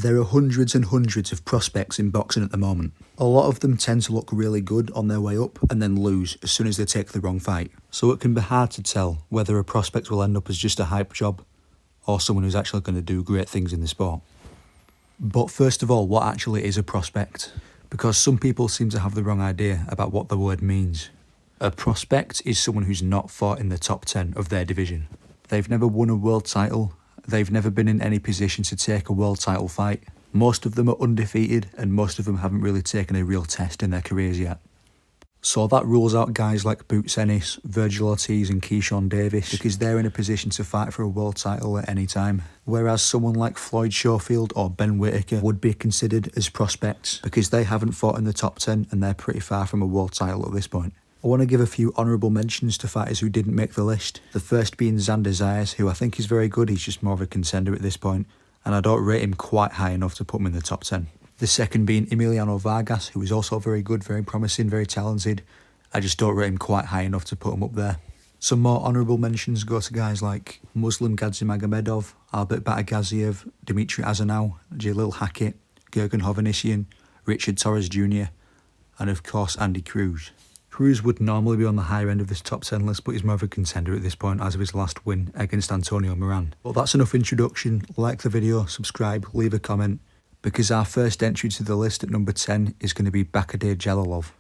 There are hundreds and hundreds of prospects in boxing at the moment. A lot of them tend to look really good on their way up and then lose as soon as they take the wrong fight. So it can be hard to tell whether a prospect will end up as just a hype job or someone who's actually going to do great things in the sport. But first of all, what actually is a prospect? Because some people seem to have the wrong idea about what the word means. A prospect is someone who's not fought in the top 10 of their division. They've never won a world title. They've never been in any position to take a world title fight. Most of them are undefeated and most of them haven't really taken a real test in their careers yet. So that rules out guys like Boots Ennis, Virgil Ortiz and Keyshawn Davis because they're in a position to fight for a world title at any time. Whereas someone like Floyd Schofield or Ben Whittaker would be considered as prospects because they haven't fought in the top 10 and they're pretty far from a world title at this point. I want to give a few honourable mentions to fighters who didn't make the list. The first being Xander Zayas, who I think is very good. He's just more of a contender at this point, and I don't rate him quite high enough to put him in the top 10. The second being Emiliano Vargas, who is also very good, very promising, very talented. I just don't rate him quite high enough to put him up there. Some more honourable mentions go to guys like Muslim Gadzhimagomedov, Albert Batagaziev, Dmitry Azanov, Jalil Hackett, Gergen Hovhannissian, Richard Torres Jr., and of course Andy Cruz. Cruz would normally be on the higher end of this top 10 list, but he's more of a contender at this point as of his last win against Antonio Moran. But that's enough introduction. Like the video, subscribe, leave a comment, because our first entry to the list at number 10 is going to be Bakad Jalov.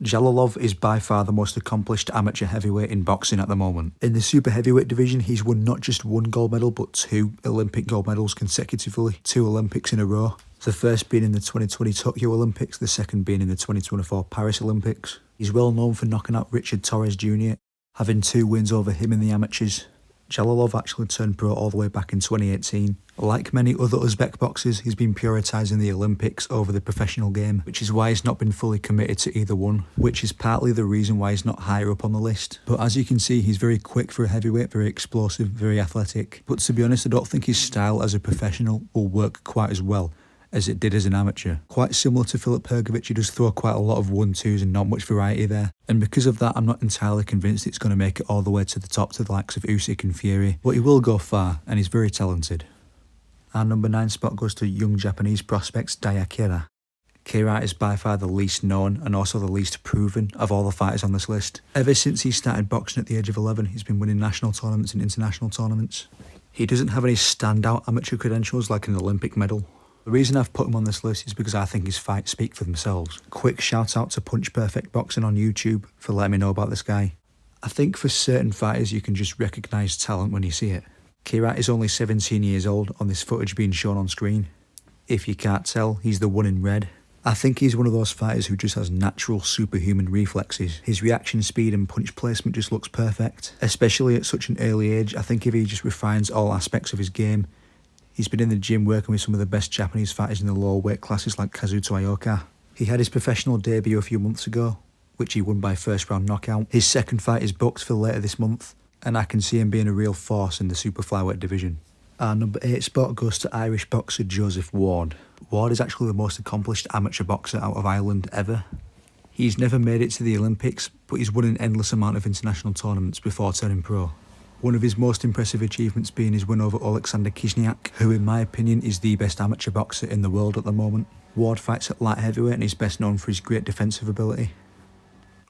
Jalov is by far the most accomplished amateur heavyweight in boxing at the moment. In the super heavyweight division, he's won not just one gold medal, but 2 Olympic gold medals consecutively, 2 Olympics in a row. The first being in the 2020 Tokyo Olympics, the second being in the 2024 Paris Olympics. He's well known for knocking out Richard Torres Jr., having 2 wins over him in the amateurs. Jalolov actually turned pro all the way back in 2018. Like many other Uzbek boxers, he's been prioritising the Olympics over the professional game, which is why he's not been fully committed to either one, which is partly the reason why he's not higher up on the list. But as you can see, he's very quick for a heavyweight, very explosive, very athletic. But to be honest, I don't think his style as a professional will work quite as well as it did as an amateur. Quite similar to Filip Hrgovic, he does throw quite a lot of 1-2s and not much variety there. And because of that, I'm not entirely convinced it's going to make it all the way to the top to the likes of Usyk and Fury. But he will go far, and he's very talented. Our number 9 spot goes to young Japanese prospects Dakira Kira. Kira is by far the least known and also the least proven of all the fighters on this list. Ever since he started boxing at the age of 11, he's been winning national tournaments and international tournaments. He doesn't have any standout amateur credentials like an Olympic medal. The reason I've put him on this list is because I think his fights speak for themselves. Quick shout out to Punch Perfect Boxing on YouTube for letting me know about this guy. I think for certain fighters you can just recognise talent when you see it. Kira is only 17 years old on this footage being shown on screen. If you can't tell, he's the one in red. I think he's one of those fighters who just has natural superhuman reflexes. His reaction speed and punch placement just looks perfect. Especially at such an early age, I think if he just refines all aspects of his game. He's been in the gym working with some of the best Japanese fighters in the lower weight classes like Kazuto Ioka. He had his professional debut a few months ago, which he won by first round knockout. His second fight is booked for later this month, and I can see him being a real force in the super flyweight division. Our number 8 spot goes to Irish boxer Joseph Ward. Ward is actually the most accomplished amateur boxer out of Ireland ever. He's never made it to the Olympics, but he's won an endless amount of international tournaments before turning pro. One of his most impressive achievements being his win over Alexander Kizniak, who in my opinion is the best amateur boxer in the world at the moment. Ward fights at light heavyweight and is best known for his great defensive ability.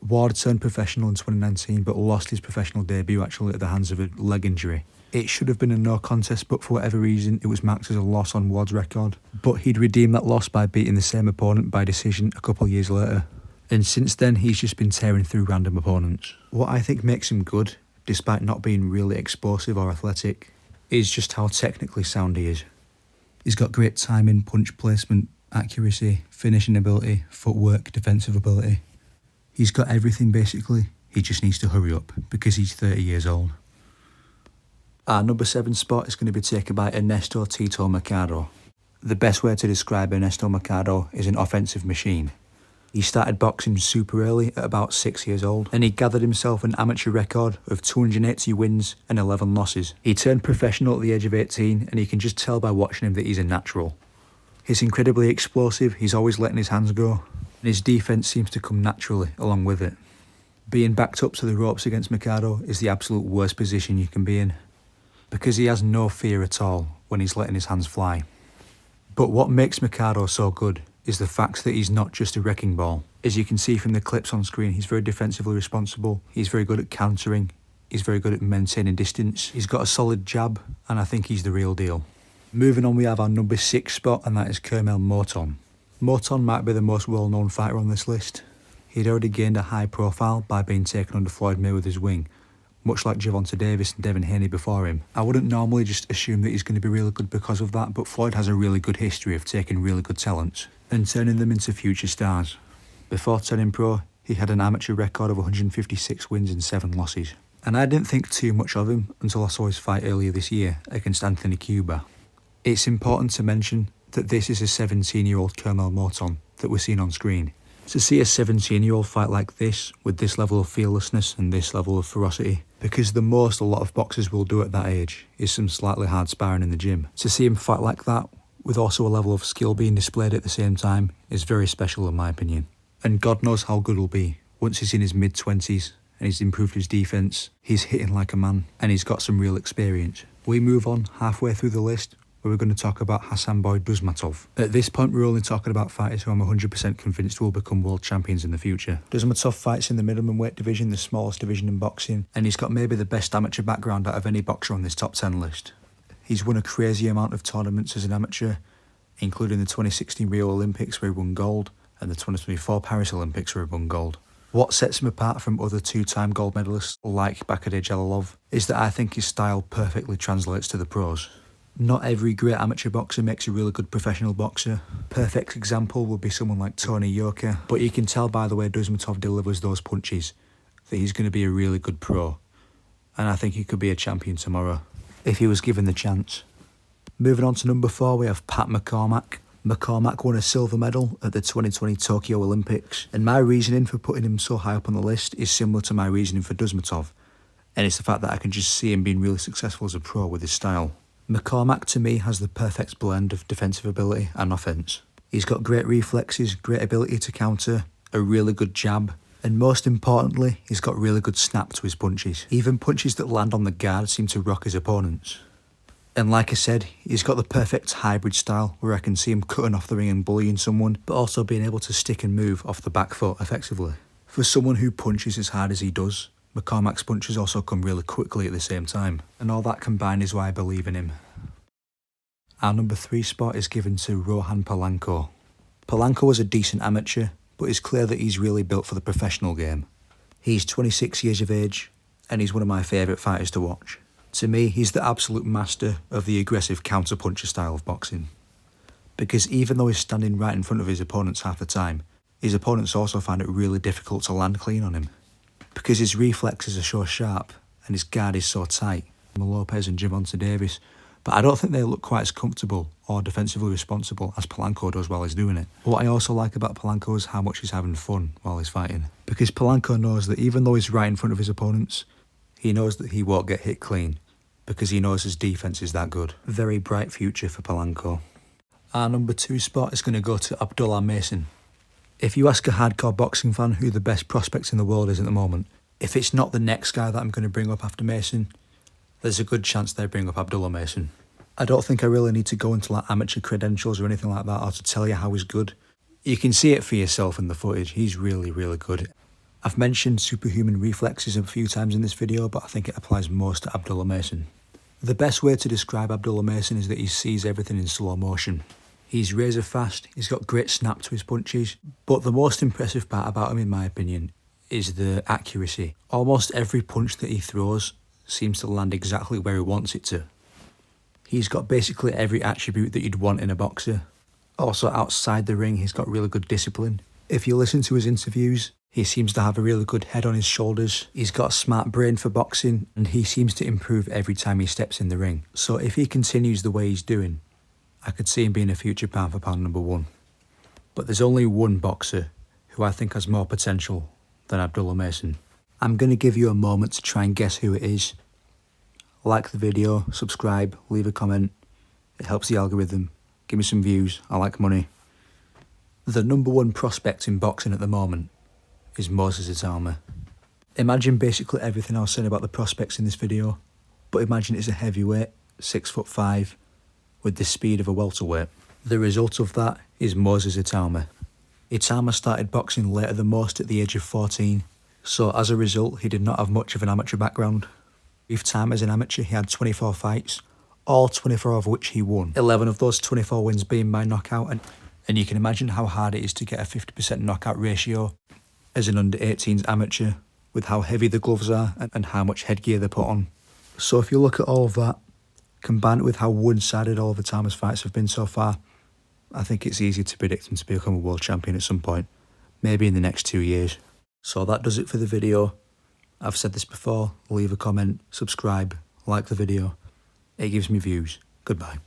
Ward turned professional in 2019 but lost his professional debut actually at the hands of a leg injury. It should have been a no contest, but for whatever reason it was marked as a loss on Ward's record. But he'd redeemed that loss by beating the same opponent by decision a couple of years later. And since then he's just been tearing through random opponents. What I think makes him good, despite not being really explosive or athletic, is just how technically sound he is. He's got great timing, punch placement, accuracy, finishing ability, footwork, defensive ability. He's got everything basically, he just needs to hurry up because he's 30 years old. Our number 7 spot is going to be taken by Ernesto Tito Mercado. The best way to describe Ernesto Mercado is an offensive machine. He started boxing super early at about 6 years old, and he gathered himself an amateur record of 280 wins and 11 losses. He turned professional at the age of 18, and you can just tell by watching him that he's a natural. He's incredibly explosive, he's always letting his hands go, and his defence seems to come naturally along with it. Being backed up to the ropes against Mercado is the absolute worst position you can be in, because he has no fear at all when he's letting his hands fly. But what makes Mikado so good is the fact that he's not just a wrecking ball. As you can see from the clips on screen, he's very defensively responsible, he's very good at countering, he's very good at maintaining distance, he's got a solid jab, and I think he's the real deal. Moving on, we have our number 6 spot, and that is Colonel Moton. Moton might be the most well-known fighter on this list. He'd already gained a high profile by being taken under Floyd Mayweather's wing, much like Gervonta Davis and Devin Haney before him. I wouldn't normally just assume that he's going to be really good because of that, but Floyd has a really good history of taking really good talents and turning them into future stars. Before turning pro, he had an amateur record of 156 wins and 7 losses. And I didn't think too much of him until I saw his fight earlier this year against Anthony Cuba. It's important to mention that this is a 17-year-old Colonel Moton that we're seeing on screen. To see a 17-year-old fight like this, with this level of fearlessness and this level of ferocity, because the most a lot of boxers will do at that age is some slightly hard sparring in the gym. To see him fight like that, with also a level of skill being displayed at the same time, is very special in my opinion. And God knows how good he'll be once he's in his mid-20s and he's improved his defence, he's hitting like a man, and he's got some real experience. We move on halfway through the list, where we're going to talk about Hassan Dosmatov. At this point, we're only talking about fighters who I'm 100% convinced will become world champions in the future. Dosmatov fights in the middleweight weight division, the smallest division in boxing, and he's got maybe the best amateur background out of any boxer on this top 10 list. He's won a crazy amount of tournaments as an amateur, including the 2016 Rio Olympics where he won gold, and the 2024 Paris Olympics where he won gold. What sets him apart from other 2-time gold medalists like Bakad Jalov is that I think his style perfectly translates to the pros. Not every great amateur boxer makes a really good professional boxer. Perfect example would be someone like Tony Yoka, but you can tell by the way Dosmatov delivers those punches that he's going to be a really good pro, and I think he could be a champion tomorrow if he was given the chance. Moving on to number 4, we have Pat McCormack. McCormack won a silver medal at the 2020 Tokyo Olympics, and my reasoning for putting him so high up on the list is similar to my reasoning for Dosmatov, and it's the fact that I can just see him being really successful as a pro with his style. McCormack to me has the perfect blend of defensive ability and offense. He's got great reflexes, great ability to counter, a really good jab, and most importantly, he's got really good snap to his punches. Even punches that land on the guard seem to rock his opponents. And like I said, he's got the perfect hybrid style where I can see him cutting off the ring and bullying someone, but also being able to stick and move off the back foot effectively. For someone who punches as hard as he does, McCormack's punches also come really quickly at the same time, and all that combined is why I believe in him. Our number 3 spot is given to Rohan Palano. Palano was a decent amateur, but it's clear that he's really built for the professional game. He's 26 years of age, and he's one of my favourite fighters to watch. To me, he's the absolute master of the aggressive counter-puncher style of boxing. Because even though he's standing right in front of his opponents half the time, his opponents also find it really difficult to land clean on him. Because his reflexes are so sharp and his guard is so tight. Lopez and Gervonta Davis, but I don't think they look quite as comfortable or defensively responsible as Palano does while he's doing it. What I also like about Palano is how much he's having fun while he's fighting. Because Palano knows that even though he's right in front of his opponents, he knows that he won't get hit clean, because he knows his defence is that good. Very bright future for Palano. Our number 2 spot is going to go to Abdullah Mason. If you ask a hardcore boxing fan who the best prospect in the world is at the moment, if it's not the next guy that I'm going to bring up after Mason, there's a good chance they bring up Abdullah Mason. I don't think I really need to go into like amateur credentials or anything like that or to tell you how he's good. You can see it for yourself in the footage. He's really, really good. I've mentioned superhuman reflexes a few times in this video, but I think it applies most to Abdullah Mason. The best way to describe Abdullah Mason is that he sees everything in slow motion. He's razor fast, he's got great snap to his punches, but the most impressive part about him in my opinion is the accuracy. Almost every punch that he throws seems to land exactly where he wants it to. He's got basically every attribute that you'd want in a boxer. Also outside the ring, he's got really good discipline. If you listen to his interviews, he seems to have a really good head on his shoulders. He's got a smart brain for boxing, and he seems to improve every time he steps in the ring. So if he continues the way he's doing, I could see him being a future pound for pound number 1. But there's only one boxer who I think has more potential than Abdullah Mason. I'm going to give you a moment to try and guess who it is. Like the video, subscribe, leave a comment. It helps the algorithm. Give me some views. I like money. The number 1 prospect in boxing at the moment is Moses Itama. Imagine basically everything I was saying about the prospects in this video, but imagine it's a heavyweight, 6'5", with the speed of a welterweight. The result of that is Moses Itama. Itama started boxing later than most at the age of 14, so as a result he did not have much of an amateur background. Brief time as an amateur he had 24 fights, all 24 of which he won. 11 of those 24 wins being by knockout, and you can imagine how hard it is to get a 50% knockout ratio as an under 18s amateur, with how heavy the gloves are and how much headgear they put on. So if you look at all of that, combine it with how one-sided all of Itama's fights have been so far, I think it's easy to predict him to become a world champion at some point, maybe in the next 2 years. So that does it for the video. I've said this before, leave a comment, subscribe, like the video. It gives me views. Goodbye.